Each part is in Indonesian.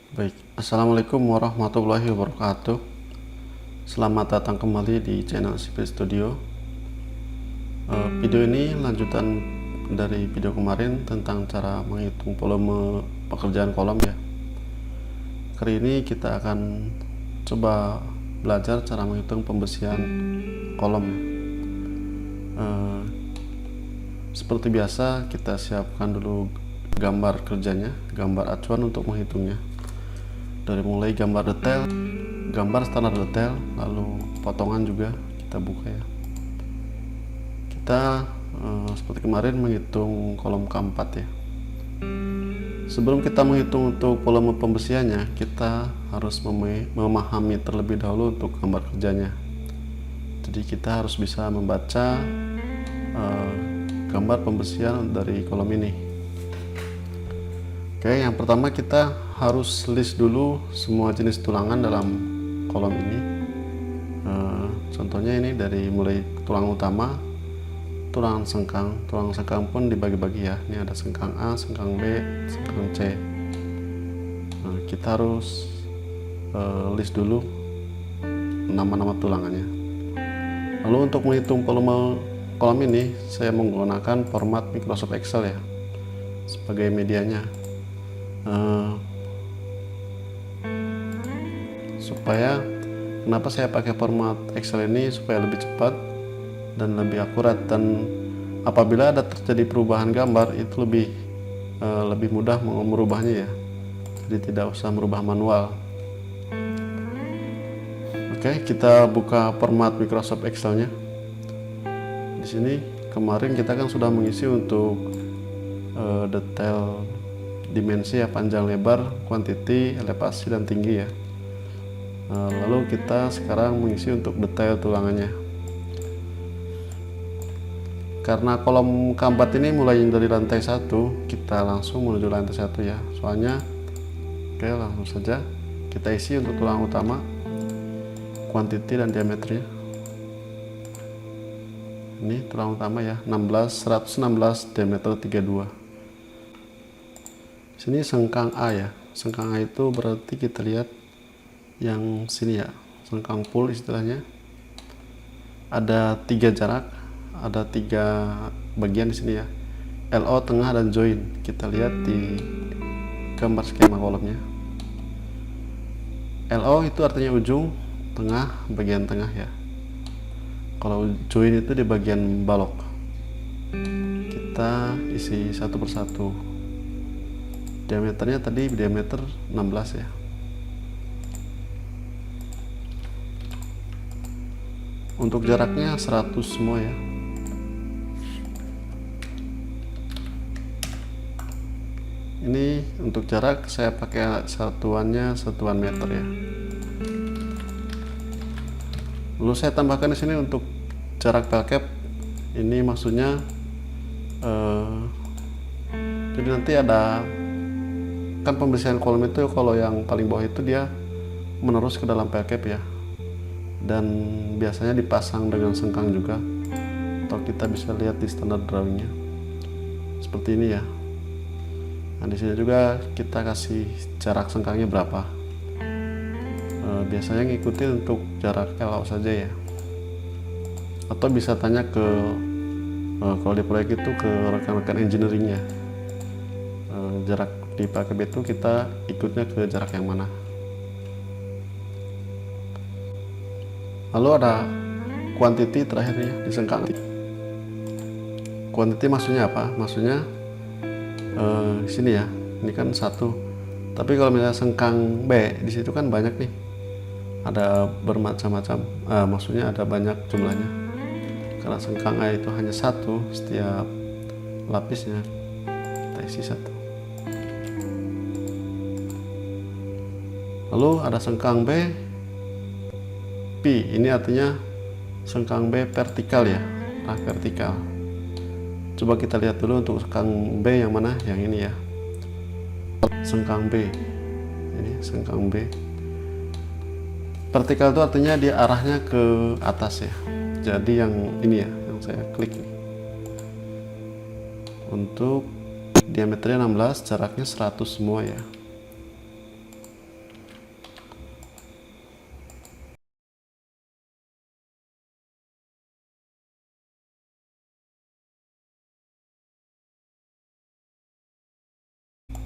Baik, Assalamualaikum warahmatullahi wabarakatuh. Selamat datang kembali di channel Sipil Studio. Video ini lanjutan dari video kemarin tentang cara menghitung volume pekerjaan kolom ya. Kali ini kita akan coba belajar cara menghitung pembersihan kolom ya. Seperti biasa, kita siapkan dulu gambar kerjanya, gambar acuan untuk menghitungnya. Dari mulai gambar detail, gambar standar detail, lalu potongan juga kita buka ya. Kita seperti kemarin menghitung kolom K4 ya. Sebelum kita menghitung untuk volume pembersihannya, kita harus memahami terlebih dahulu untuk gambar kerjanya. Jadi kita harus bisa membaca gambar pembersihan dari kolom ini. Oke, yang pertama kita harus list dulu semua jenis tulangan dalam kolom ini. Contohnya ini dari mulai tulang utama, tulang sengkang pun dibagi-bagi ya. Ini ada sengkang A, sengkang B, sengkang C. Kita harus list dulu nama-nama tulangannya. Lalu untuk menghitung volume kolom ini, saya menggunakan format Microsoft Excel ya sebagai medianya. Supaya kenapa saya pakai format Excel ini, supaya lebih cepat dan lebih akurat, dan apabila ada terjadi perubahan gambar itu lebih mudah merubahnya ya, jadi tidak usah merubah manual. Oke, kita buka format Microsoft Excel-nya. Di sini kemarin kita kan sudah mengisi untuk detail dimensi ya, panjang lebar, kuantiti, elevasi dan tinggi ya. Lalu kita sekarang mengisi untuk detail tulangannya. Karena kolom K4 ini mulai dari lantai 1, kita langsung menuju lantai 1 ya. Soalnya, oke, langsung saja kita isi untuk tulang utama, kuantiti dan diameternya. Ini tulang utama ya, 116 diameter 32. Sini sengkang A ya. Sengkang A itu berarti kita lihat yang sini ya, sengkang full istilahnya. Ada 3 jarak, ada 3 bagian di sini ya. LO, tengah dan join. Kita lihat di gambar skema kolomnya. LO itu artinya ujung, tengah, bagian tengah ya. Kalau join itu di bagian balok. Kita isi satu persatu. Diameternya tadi diameter 16 ya. Untuk jaraknya 100 semua ya. Ini untuk jarak saya pakai satuannya satuan meter ya. Lalu saya tambahkan di sini untuk jarak pelcap. Ini maksudnya jadi nanti ada kan pembersihan kolom itu, kalau yang paling bawah itu dia menerus ke dalam pelcap ya, dan biasanya dipasang dengan sengkang juga, atau kita bisa lihat di standar drawingnya seperti ini ya. Nah, di sini juga kita kasih jarak sengkangnya berapa. Biasanya ngikutin untuk jarak LO saja ya, atau bisa tanya ke kalau di proyek itu ke rekan-rekan engineeringnya, jarak di PKB itu kita ikutnya ke jarak yang mana. Lalu ada kuantiti terakhirnya di sengkang. Kuantiti maksudnya apa? Maksudnya di sini ya, ini kan 1. Tapi kalau misalnya sengkang B, di situ kan banyak nih, ada bermacam-macam. Maksudnya ada banyak jumlahnya. Karena sengkang A itu hanya 1, setiap lapisnya kita isi 1. Lalu ada sengkang B, P, ini artinya sengkang B vertikal ya, vertikal. Coba kita lihat dulu untuk sengkang B yang mana, yang ini ya, sengkang B. Ini sengkang B vertikal itu artinya dia arahnya ke atas ya. Jadi yang ini ya, yang saya klik nih. Untuk diameternya 16, jaraknya 100 semua ya.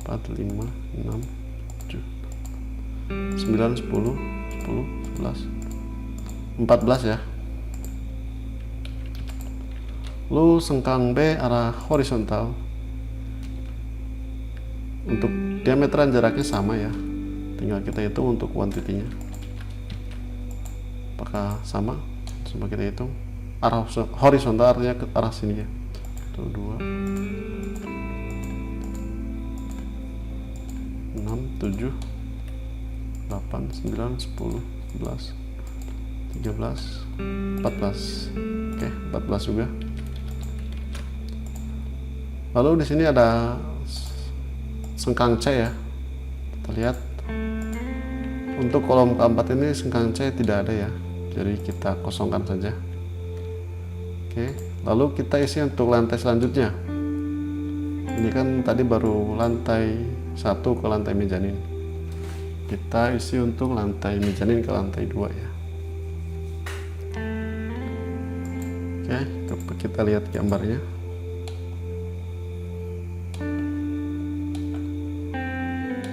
4, 5, 6, 7, 9, 10, 10, 11, 14 ya. Lalu sengkang B arah horizontal. Untuk diameteran jaraknya sama ya, tinggal kita hitung untuk kuantitinya apakah sama. Coba kita hitung arah horizontal, artinya ke arah sini ya. 1, 2, 6, 7, 8, 9, 10, 11, 13, 14. Oke, 14 juga. Lalu di sini ada sengkang C ya. Kita lihat untuk kolom keempat ini sengkang C tidak ada ya, jadi kita kosongkan saja. Oke, lalu kita isi untuk lantai selanjutnya. Ini kan tadi baru lantai 1 ke lantai mezanin, kita isi untuk lantai mezanin ke lantai 2 ya. Oke, kita lihat gambarnya.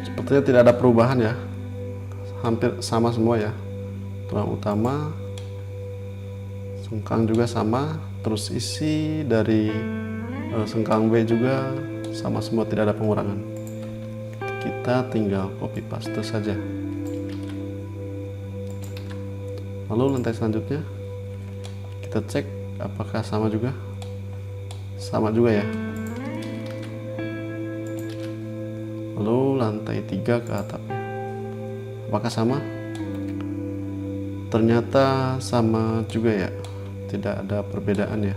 Sepertinya tidak ada perubahan ya, hampir sama semua ya. Tulang utama, sengkang juga sama, terus isi dari sengkang B juga sama semua, tidak ada pengurangan. Kita tinggal copy paste saja. Lalu lantai selanjutnya kita cek apakah sama juga. Sama juga ya. Lalu lantai 3 ke atapnya, apakah sama? Ternyata sama juga ya, tidak ada perbedaan ya.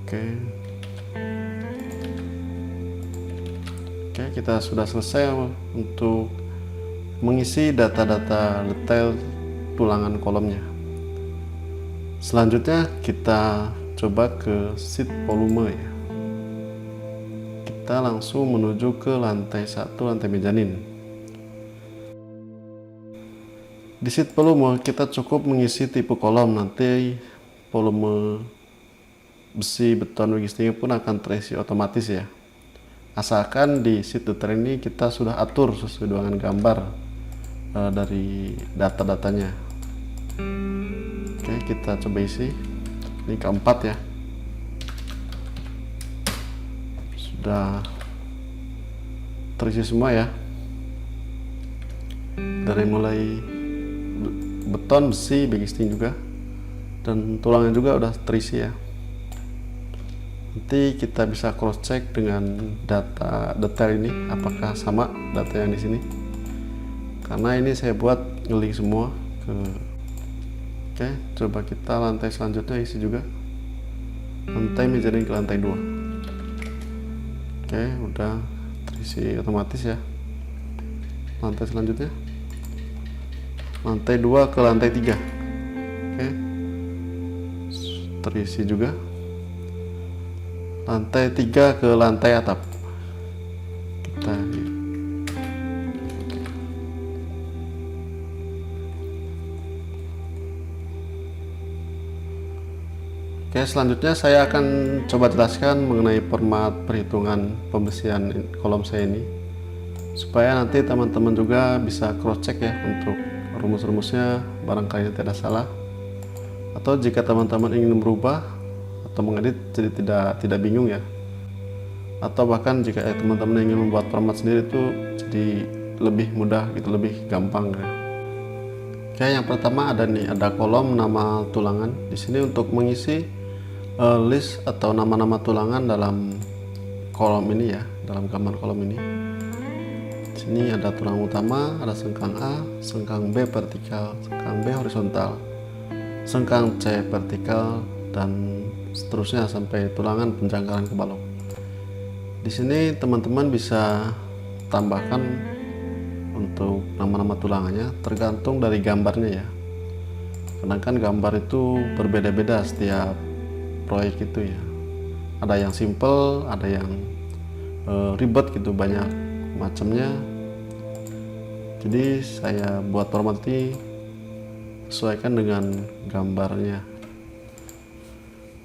Oke, kita sudah selesai untuk mengisi data-data detail tulangan kolomnya. Selanjutnya kita coba ke sheet volume ya. Kita langsung menuju ke lantai 1, lantai mezanin. Di sheet volume kita cukup mengisi tipe kolom, nanti volume besi, beton, logistiknya pun akan terisi otomatis ya. Asalkan di sheet detail ini kita sudah atur sesuai dengan gambar dari data-datanya. Oke, kita coba isi. Ini keempat ya. Sudah terisi semua ya, dari mulai beton, besi, bagisting juga, dan tulangnya juga udah terisi ya. Nanti kita bisa cross check dengan data detail ini apakah sama data yang di sini, karena ini saya buat ngeling semua ke. Oke, coba kita lantai selanjutnya isi juga lantai mezanin ke lantai 2. Oke, udah terisi otomatis ya. Lantai selanjutnya lantai 2 ke lantai 3. Oke, terisi juga. Lantai 3 ke lantai atap. Kita Oke, selanjutnya saya akan coba jelaskan mengenai format perhitungan pembersihan kolom saya ini, supaya nanti teman-teman juga bisa cross check ya untuk rumus-rumusnya, barangkali tidak salah, atau jika teman-teman ingin berubah atau mengedit jadi tidak bingung ya, atau bahkan jika teman-teman ingin membuat format sendiri itu jadi lebih mudah gitu, lebih gampang ya. Oke, yang pertama ada kolom nama tulangan. Di sini untuk mengisi list atau nama-nama tulangan dalam kolom ini ya, dalam gambar kolom ini. Di sini ada tulang utama, ada sengkang A, sengkang B vertikal, sengkang B horizontal, sengkang C vertikal, dan seterusnya sampai tulangan penjangkaran ke balok. Di sini teman-teman bisa tambahkan untuk nama-nama tulangannya tergantung dari gambarnya ya. Karena kan gambar itu berbeda-beda setiap proyek itu ya. Ada yang simple, ada yang ribet gitu, banyak macamnya. Jadi saya buat format ini sesuaikan dengan gambarnya.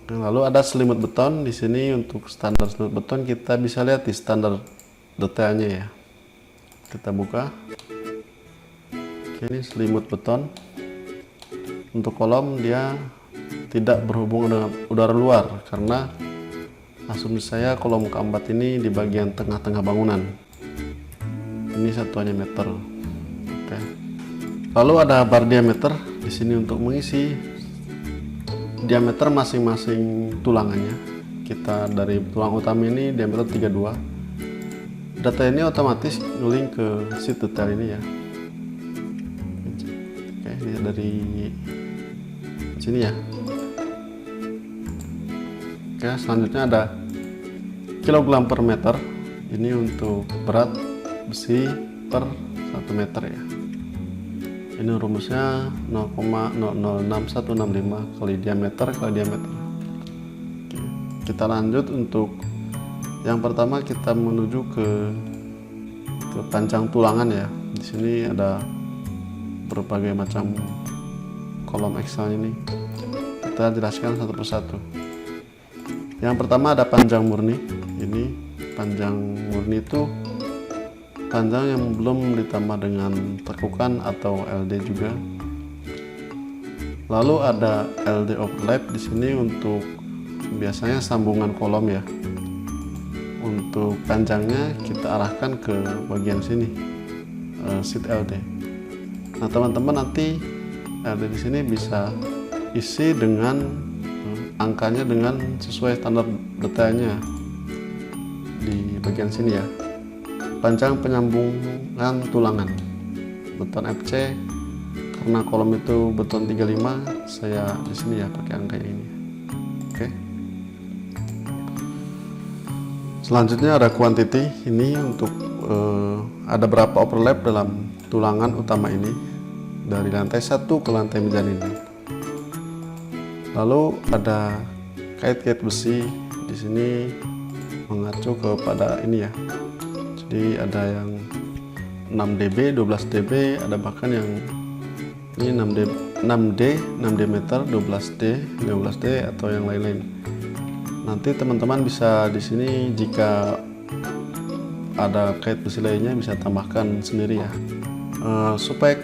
Nah, lalu ada selimut beton. Di sini untuk standar selimut beton kita bisa lihat di standar detailnya ya. Kita buka. Oke, ini selimut beton. Untuk kolom dia tidak berhubungan dengan udara luar, karena asumsi saya kolom keempat ini di bagian tengah-tengah bangunan. Ini satuannya meter. Oke. Lalu ada bar diameter di sini untuk mengisi diameter masing-masing tulangannya. Kita dari tulang utama ini diameter 32. Data ini otomatis nge-link ke sheet detail ini ya. Oke, ini dari sini ya. Oke, selanjutnya ada kilogram per meter. Ini untuk berat besi per 1 meter ya. Ini rumusnya 0,006165 kali diameter kali diameter. Oke, kita lanjut untuk yang pertama, kita menuju ke panjang tulangan ya. Di sini ada berbagai macam kolom Excel ini. Kita jelaskan satu persatu. Yang pertama ada panjang murni. Ini panjang murni itu panjang yang belum ditambah dengan tekukan atau LD juga. Lalu ada LD overlap di sini untuk biasanya sambungan kolom ya. Untuk panjangnya kita arahkan ke bagian sini, sheet LD. Nah, teman-teman nanti LD di sini bisa isi dengan angkanya dengan sesuai standar detailnya di bagian sini ya. Panjang penyambungan tulangan beton FC, karena kolom itu beton 35, saya di sini ya pakai angka ini. Oke. Selanjutnya ada quantity. Ini untuk ada berapa overlap dalam tulangan utama ini dari lantai 1 ke lantai mezanin. Lalu ada kait-kait besi di sini mengacu kepada ini ya. Jadi ada yang 6 dB, 12 dB, ada bahkan yang ini 6D meter, 12D, 15D atau yang lain-lain. Nanti teman-teman bisa di sini jika ada kait besi lainnya bisa tambahkan sendiri ya. Supaya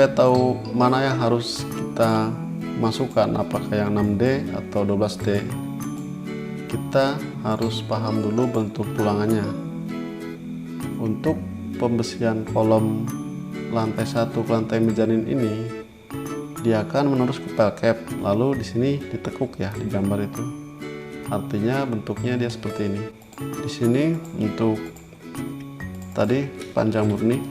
tahu mana yang harus kita masukkan, apakah yang 6D atau 12D. Kita harus paham dulu bentuk tulangannya. Untuk pembesian kolom lantai 1 ke lantai mezanin ini, dia akan menerus ke pel cap, lalu di sini ditekuk ya di gambar itu. Artinya bentuknya dia seperti ini. Di sini untuk tadi panjang murni.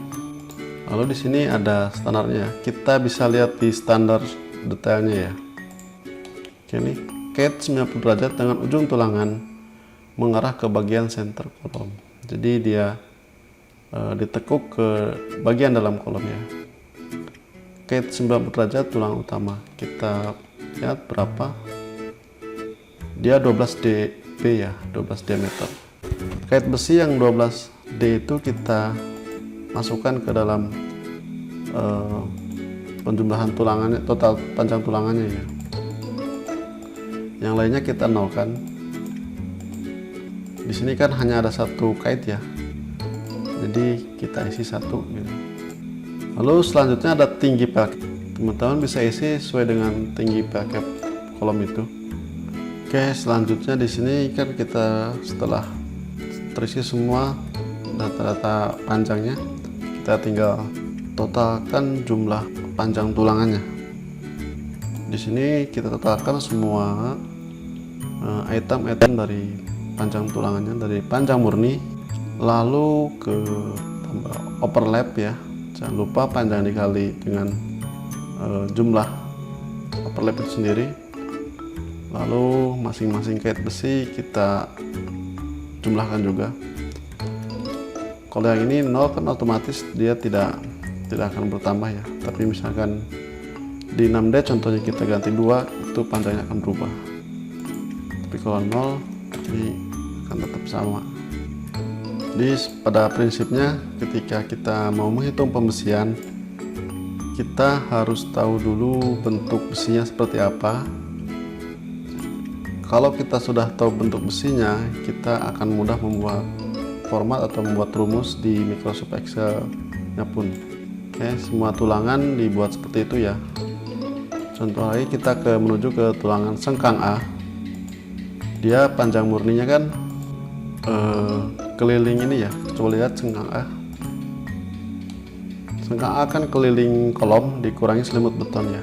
Lalu di sini ada standarnya. Kita bisa lihat di standar detailnya ya. Oke, ini kait 90 derajat dengan ujung tulangan mengarah ke bagian center kolom. Jadi dia ditekuk ke bagian dalam kolomnya. Kait 90 derajat tulang utama. Kita lihat berapa? Dia 12 dB ya, 12 diameter. Kait besi yang 12D itu kita masukkan ke dalam penjumlahan tulangannya, total panjang tulangannya ya. Yang lainnya kita nolkan. Di sini kan hanya ada satu kait ya. Jadi kita isi satu gitu. Lalu selanjutnya ada tinggi pel cap. Teman-teman bisa isi sesuai dengan tinggi pel cap kolom itu. Oke, selanjutnya di sini kan kita setelah terisi semua data-data panjangnya, kita tinggal totalkan jumlah panjang tulangannya. Di sini kita totalkan semua item-item dari panjang tulangannya, dari panjang murni, lalu ke tambah overlap ya. Jangan lupa panjang dikali dengan jumlah overlap itu sendiri. Lalu masing-masing kait besi kita jumlahkan juga. Kalau yang ini 0 kan otomatis dia tidak akan bertambah ya. Tapi misalkan di 6D contohnya kita ganti 2, itu panjangnya akan berubah. Tapi kalau 0 ini akan tetap sama. Jadi pada prinsipnya ketika kita mau menghitung pembesian, kita harus tahu dulu bentuk besinya seperti apa. Kalau kita sudah tahu bentuk besinya, kita akan mudah membuat format atau membuat rumus di Microsoft Excel-nya pun. Oke, semua tulangan dibuat seperti itu ya. Contoh lagi kita menuju ke tulangan sengkang A. Dia panjang murninya kan keliling ini ya. Coba lihat sengkang A. Sengkang A kan keliling kolom dikurangi selimut beton ya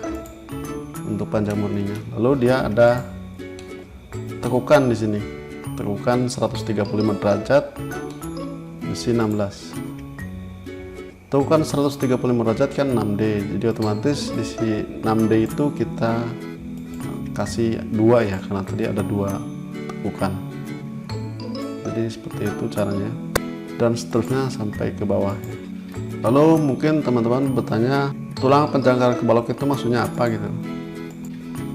untuk panjang murninya. Lalu dia ada tekukan di sini, tekukan 135 derajat, besi 16. Tekukan 135 derajat kan 6D, jadi otomatis di sini 6D itu kita kasih 2 ya, karena tadi ada 2 tekukan. Jadi seperti itu caranya, dan seterusnya sampai ke bawah. Lalu mungkin teman-teman bertanya, tulang penjangkaran kebalok itu maksudnya apa gitu.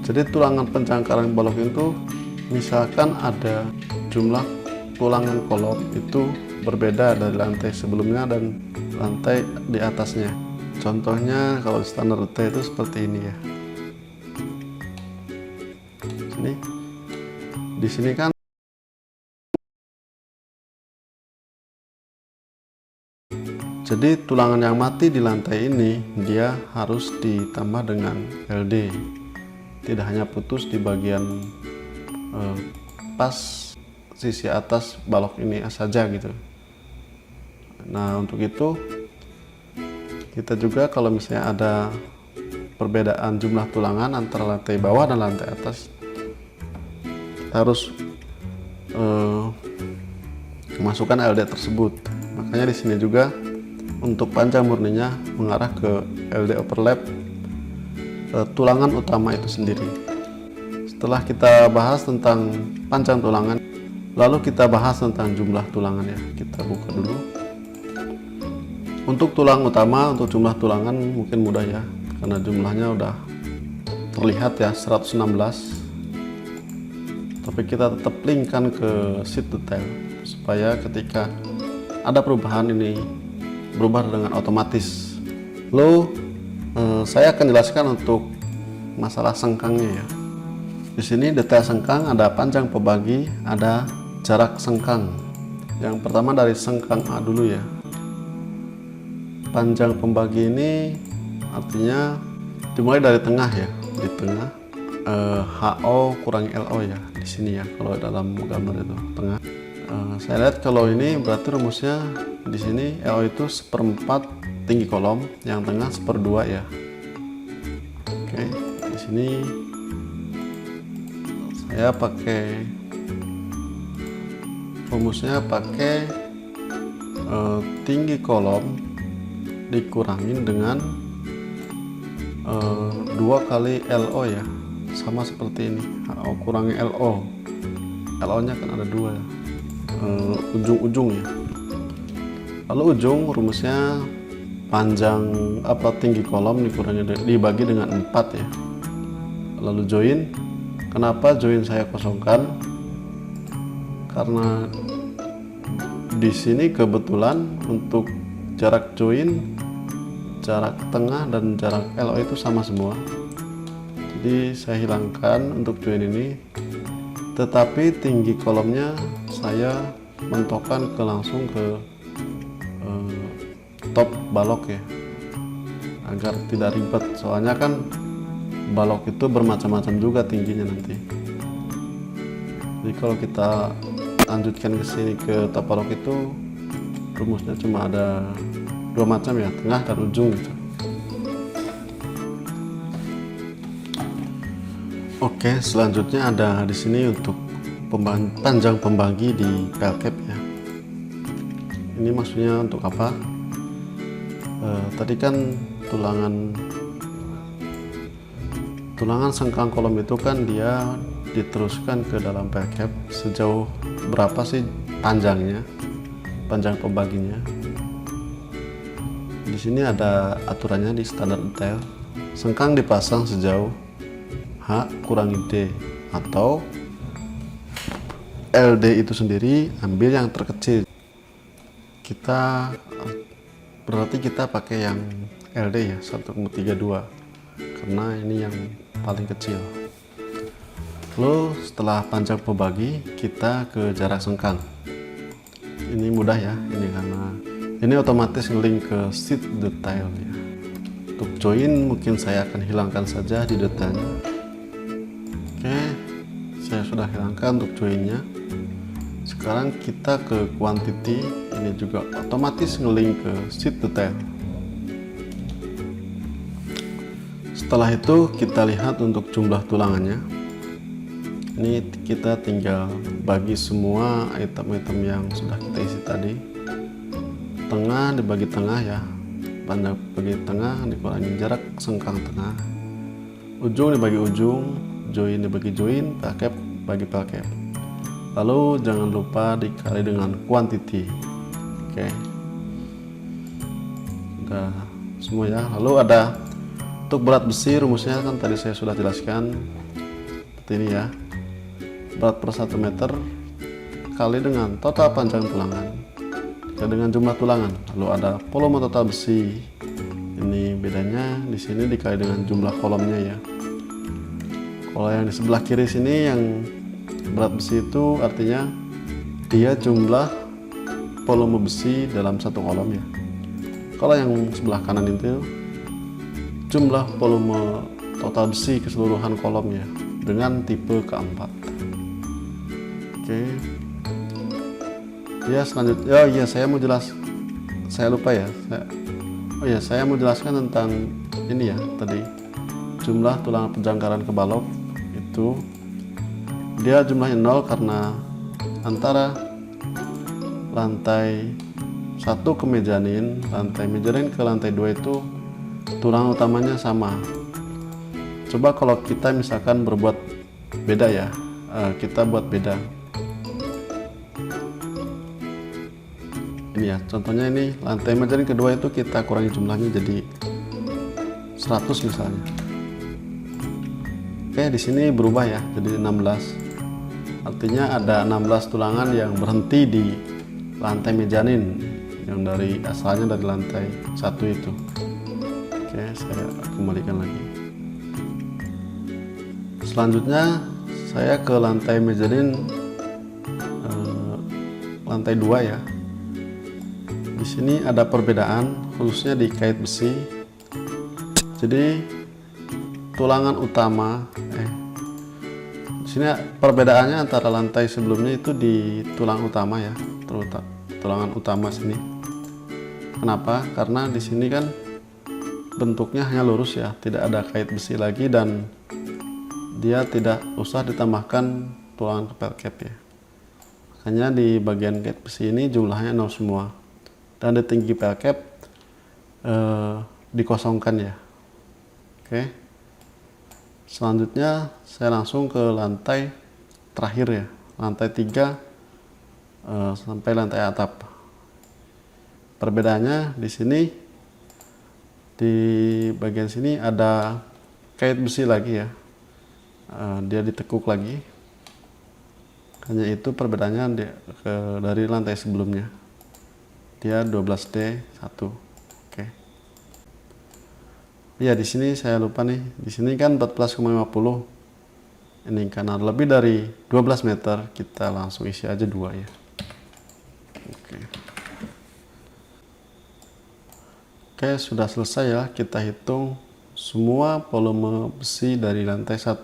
Jadi tulangan penjangkaran kebalok itu misalkan ada jumlah tulangan kolom itu berbeda dari lantai sebelumnya dan lantai di atasnya. Contohnya kalau standar detail itu seperti ini ya. Di sini kan jadi tulangan yang mati di lantai ini dia harus ditambah dengan LD. Tidak hanya putus di bagian pas sisi atas balok ini saja gitu. Nah, untuk itu kita juga kalau misalnya ada perbedaan jumlah tulangan antara lantai bawah dan lantai atas, kita harus masukkan LD tersebut. Makanya di sini juga untuk panjang murninya mengarah ke LD overlap tulangan utama itu sendiri. Setelah kita bahas tentang panjang tulangan, lalu kita bahas tentang jumlah tulangan ya. Kita buka dulu. Untuk tulang utama, untuk jumlah tulangan mungkin mudah ya, karena jumlahnya udah terlihat ya, 116. Tapi kita tetap linkkan ke sheet detail supaya ketika ada perubahan ini berubah dengan otomatis. Lalu saya akan jelaskan untuk masalah sengkangnya ya. Di sini detail sengkang ada panjang pembagi, ada jarak sengkang. Yang pertama dari sengkang A dulu ya. Panjang pembagi ini artinya dimulai dari tengah ya, di tengah HO kurangi LO ya di sini ya. Kalau dalam gambar itu tengah. Saya lihat kalau ini berarti rumusnya di sini LO itu 1/4 tinggi kolom, yang tengah 1/2 ya. Oke, di sini saya pakai rumusnya pakai tinggi kolom dikurangin dengan 2 kali LO ya, sama seperti ini. HO kurangi LO, LO nya kan ada 2 ujung-ujung ya. Lalu ujung rumusnya panjang tinggi kolom dibagi dengan 4 ya. Lalu join. Kenapa join saya kosongkan? Karena di sini kebetulan untuk jarak join, jarak tengah dan jarak LO itu sama semua. Jadi saya hilangkan untuk join ini. Tetapi tinggi kolomnya saya mentokkan langsung ke top balok ya, agar tidak ribet. Soalnya kan balok itu bermacam-macam juga tingginya nanti. Jadi kalau kita lanjutkan ke sini ke top balok itu rumusnya cuma ada 2 macam ya, tengah dan ujung gitu. Oke, selanjutnya ada di sini untuk panjang pembagi di pelcap ya. Ini maksudnya untuk apa? Tadi kan tulangan sengkang kolom itu kan dia diteruskan ke dalam pelcap sejauh berapa sih panjangnya, panjang pembaginya. Di sini ada aturannya di standar detail. Sengkang dipasang sejauh H kurangi D, atau LD itu sendiri ambil yang terkecil. Berarti kita pakai yang LD ya, 1,32, karena ini yang paling kecil. Lalu setelah panjang pembagi kita ke jarak sengkang. ini mudah ya, ini karena ini otomatis ngelink ke sheet detail ya. Untuk join mungkin saya akan hilangkan saja di detailnya. Oke, saya sudah hilangkan untuk joinnya. Sekarang kita ke quantity, ini juga otomatis ngelink ke sheet detail. Setelah itu kita lihat untuk jumlah tulangannya. Ini kita tinggal bagi semua item-item yang sudah kita isi tadi. Tengah dibagi tengah ya, panjang bagi tengah, dikurangi jarak sengkang tengah. Ujung dibagi ujung, join dibagi join, pelcap bagi pelcap. Lalu jangan lupa dikali dengan quantity. Oke, udah semua ya. Lalu ada untuk berat besi, rumusnya kan tadi saya sudah jelaskan seperti ini ya. Berat per 1 meter kali dengan total panjang tulangan dengan jumlah tulangan. Lalu ada volume total besi. Ini bedanya di sini dikali dengan jumlah kolomnya ya. Kalau yang di sebelah kiri sini yang berat besi itu artinya dia jumlah volume besi dalam satu kolom ya. Kalau yang sebelah kanan itu jumlah volume total besi keseluruhan kolomnya dengan tipe keempat. Oke. Ya selanjutnya, oh iya saya mau lupa ya. Saya mau jelaskan tentang ini ya tadi jumlah tulang penjangkaran ke balok itu dia jumlahnya 0 karena antara lantai 1 ke mezanin, lantai mezanin ke lantai 2 itu tulang utamanya sama. Coba kalau kita misalkan berbuat beda ya, kita buat beda. Ini ya, contohnya ini lantai mezanin kedua itu kita kurangi jumlahnya jadi 100 misalnya. Oke, di sini berubah ya jadi 16. Artinya ada 16 tulangan yang berhenti di lantai mezanin yang dari asalnya dari lantai 1 itu. Oke, saya kembalikan lagi. Selanjutnya saya ke lantai mezanin lantai 2 ya. Di sini ada perbedaan khususnya di kait besi. Jadi tulangan utama di sini perbedaannya antara lantai sebelumnya itu di tulang utama ya, tulangan utama sini. Kenapa? Karena di sini kan bentuknya hanya lurus ya, tidak ada kait besi lagi dan dia tidak usah ditambahkan tulangan pelcap ya. Makanya di bagian kait besi ini jumlahnya 0 semua. Dan di tinggi pelcap dikosongkan ya. Oke. Selanjutnya saya langsung ke lantai terakhir ya, lantai 3 sampai lantai atap. Perbedaannya di sini di bagian sini ada kait besi lagi ya, dia ditekuk lagi. Hanya itu perbedaannya dari lantai sebelumnya. Dia 12D1. Oke. Ya, di sini saya lupa nih. Di sini kan 14,50. Ini karena lebih dari 12 meter, kita langsung isi aja 2 ya. Oke. Oke, sudah selesai ya. Kita hitung semua volume besi dari lantai 1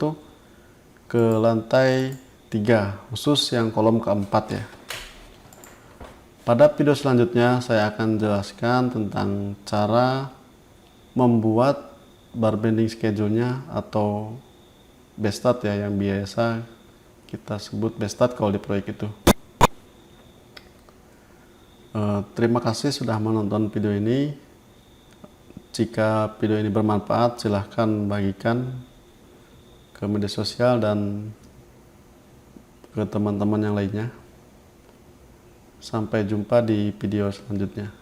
ke lantai 3, khusus yang kolom keempat ya. Pada video selanjutnya saya akan jelaskan tentang cara membuat bar bending schedule-nya atau bestat ya, yang biasa kita sebut bestat kalau di proyek itu. Terima kasih sudah menonton video ini. Jika video ini bermanfaat, silahkan bagikan ke media sosial dan ke teman-teman yang lainnya. Sampai jumpa di video selanjutnya.